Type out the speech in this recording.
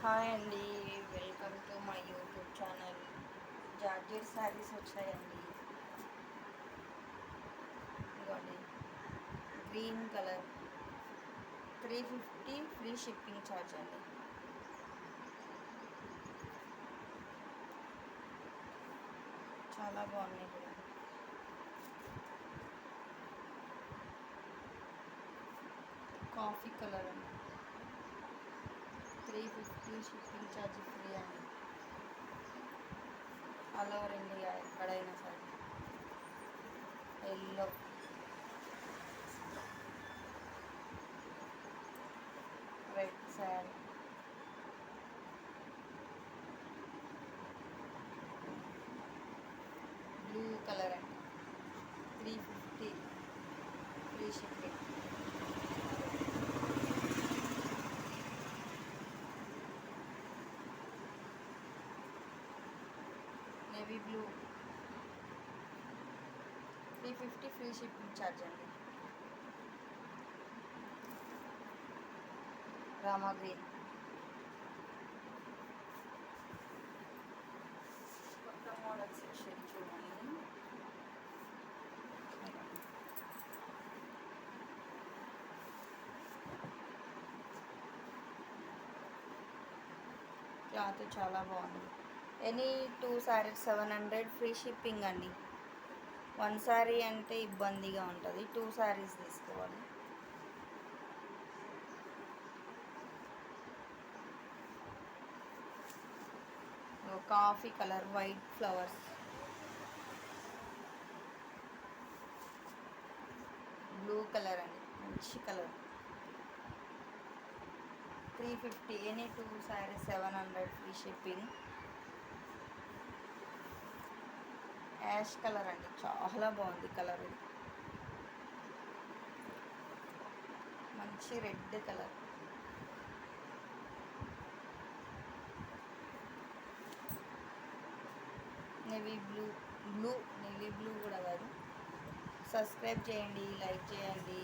Hi అండి, welcome to my YouTube channel. Georgette saris వచ్చాయండి. ఇదిగోండి, green colour 350 free shipping charge అండి. చాలా బాగున్నాయి కూడా. కాఫీ కలర్ అండి, 350 షిప్పింగ్ ఛార్జ్ ఫ్రీ అండి. ఆల్ ఓవర్ ఇండియా ఎక్కడైనా సరే. Yellow, red sari, blue colour అండి, 350 free shipping. Navy blue 350 free shipping charge అండి. రామా గ్రీన్, కొత్త మోడల్స్ వచ్చేది చూడండి. క్లాత్ చాలా బాగుంది. ఎనీ 2 శారీస్ 700 ఫ్రీ షిప్పింగ్ అండి. 1 శారీ అంటే ఇబ్బందిగా ఉంటుంది, 2 శారీస్ తీసుకోవాలి. Coffee colour, white flowers, blue colour అండి, మంచి colour. 350 any 2 saris 700 free shipping. Ash colour అండి, చాలా బాగుంది కలర్. ఇది మంచి red colour. Navy blue navy blue కూడా కాదు. సబ్స్క్రైబ్ చేయండి, లైక్ చేయండి.